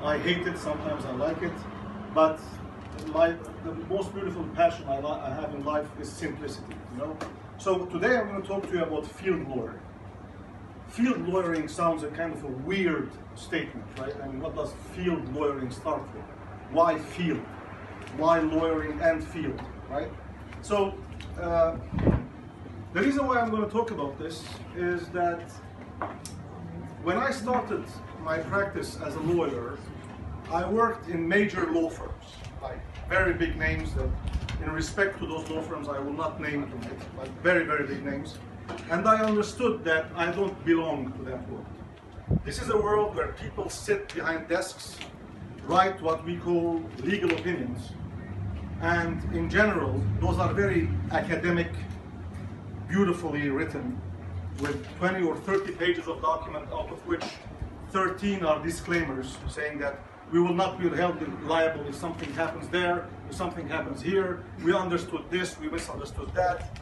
I hate it, sometimes I like it, but the most beautiful passion I have in life is simplicity, you know? So today I'm going to talk to you about field lawyering. Field lawyering sounds a kind of a weird statement, right? I mean, what does field lawyering start with? Why field? Why lawyering and field, right? So the reason why I'm going to talk about this is that when I started my practice as a lawyer, I worked in major law firms, like very big names that, in respect to those law firms, I will not name them, but very, very big names. And I understood that I don't belong to that world. This is a world where people sit behind desks, write what we call legal opinions. And in general, those are very academic, beautifully written, with 20 or 30 pages of document, out of which 13 are disclaimers saying that we will not be held liable if something happens there, if something happens here, we understood this, we misunderstood that.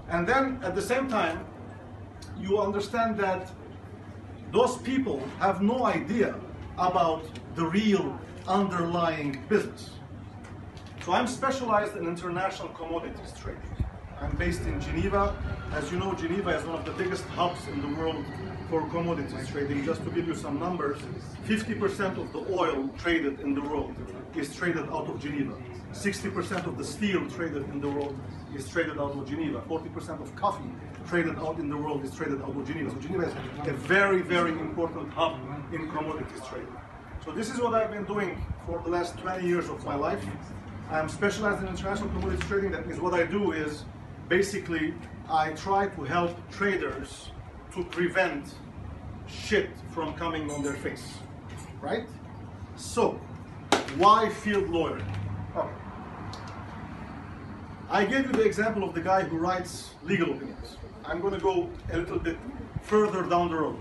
And then at the same time, you understand that those people have no idea about the real underlying business. So I'm specialized in international commodities trading. I'm based in Geneva. As you know, Geneva is one of the biggest hubs in the world for commodities trading. Just to give you some numbers, 50% of the oil traded in the world is traded out of Geneva. 60% of the steel traded in the world is traded out of Geneva. 40% of coffee traded out in the world is traded out of Geneva. So Geneva is a very, very important hub in commodities trading. So this is what I've been doing for the last 20 years of my life. I'm specialized in international commodities trading. That means what I do is basically I try to help traders to prevent shit from coming on their face, right? So, why field lawyering? Okay. I gave you the example of the guy who writes legal opinions. I'm going to go a little bit further down the road.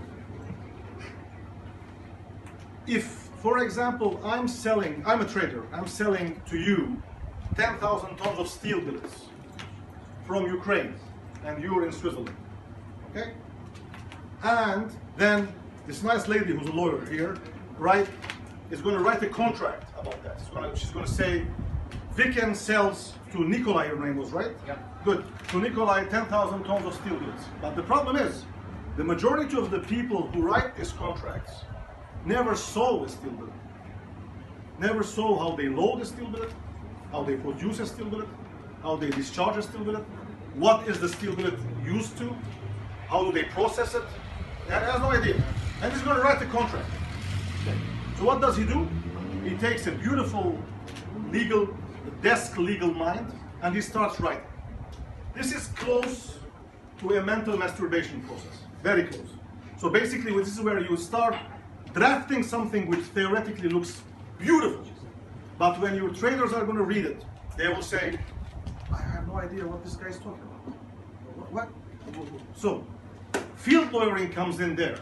If, for example, I'm a trader, I'm selling to you 10,000 tons of steel billets from Ukraine, and you're in Switzerland, okay? And then this nice lady who's a lawyer here, is going to write a contract about that. She's going to say, Viken sells to Nikolai, your name was, right? Yeah. Good. To Nikolai, 10,000 tons of steel billets. But the problem is, the majority of the people who write these contracts never saw a steel billet. Never saw how they load a steel billet, how they produce a steel billet, how they discharge a steel billet, what is the steel billet used to, how do they process it. That has no idea. And he's going to write a contract. Okay. So what does he do? He takes a beautiful desk legal mind and he starts writing. This is close to a mental masturbation process. Very close. So basically this is where you start drafting something which theoretically looks beautiful. But when your traders are going to read it, they will say, I have no idea what this guy is talking about. What? So, field lawyering comes in there.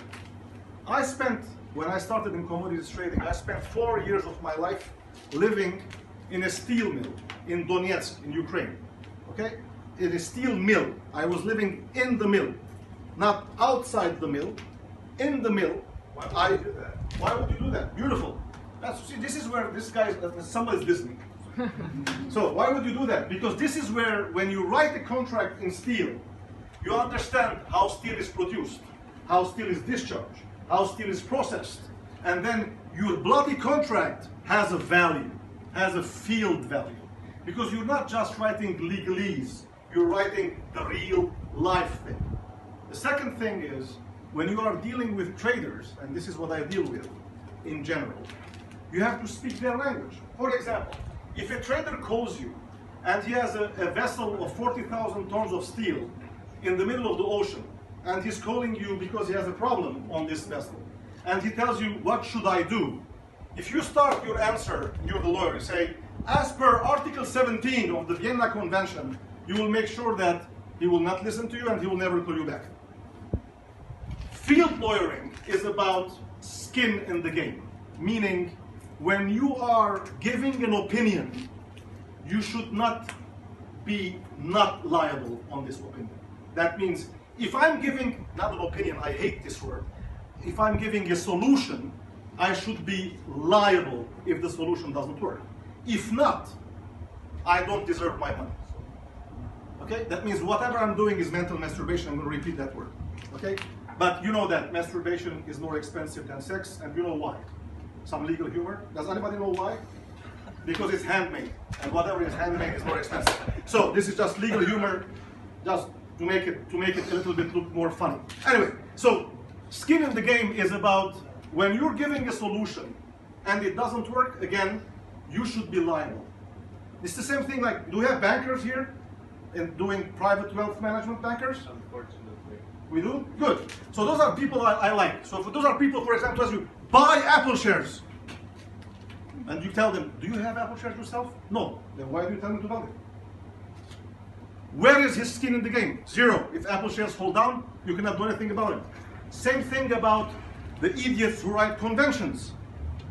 When I started in commodities trading, I spent 4 years of my life living in a steel mill in Donetsk, in Ukraine. Okay? In a steel mill. I was living in the mill, not outside the mill, in the mill. Why would you do that? Why would you do that? Beautiful. This is where this guy, somebody's listening. So why would you do that? Because this is where, when you write a contract in steel, you understand how steel is produced, how steel is discharged, how steel is processed, and then your bloody contract has a value, has a field value. Because you're not just writing legalese, you're writing the real life thing. The second thing is, when you are dealing with traders, and this is what I deal with in general, you have to speak their language. For example, if a trader calls you and he has a vessel of 40,000 tons of steel in the middle of the ocean, and he's calling you because he has a problem on this vessel, and he tells you, what should I do? If you start your answer, you're the lawyer, you say, as per Article 17 of the Vienna Convention, you will make sure that he will not listen to you and he will never call you back. Field lawyering is about skin in the game, meaning when you are giving an opinion, you should not be not liable on this opinion. That means if I'm giving, not an opinion, I hate this word, if I'm giving a solution, I should be liable if the solution doesn't work. If not, I don't deserve my money. Okay? That means whatever I'm doing is mental masturbation. I'm going to repeat that word. Okay? But you know that masturbation is more expensive than sex, and you know why. Some legal humor. Does anybody know why? Because it's handmade, and whatever is handmade is more expensive. So this is just legal humor, just to make it a little bit look more funny. Anyway, so skin in the game is about when you're giving a solution and it doesn't work, again, you should be liable. It's the same thing like, do we have bankers here in doing private wealth management, bankers? Unfortunately. We do? Good. So those are people I like. So those are people, for example, as you buy Apple shares. And you tell them, do you have Apple shares yourself? No. Then why do you tell them to buy it? Where is his skin in the game? Zero. If Apple shares fall down, you cannot do anything about it. Same thing about the idiots who write conventions.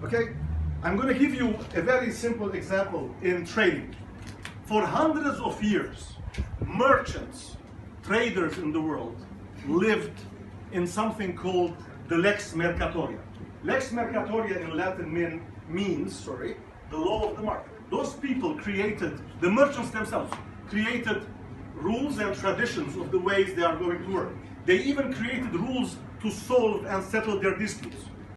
Okay? I'm going to give you a very simple example in trading. For hundreds of years, merchants, traders in the world, lived in something called the lex mercatoria. Lex mercatoria in Latin means the law of the market. Those people created, the merchants themselves, created rules and traditions of the ways they are going to work. They even created rules to solve and settle their disputes.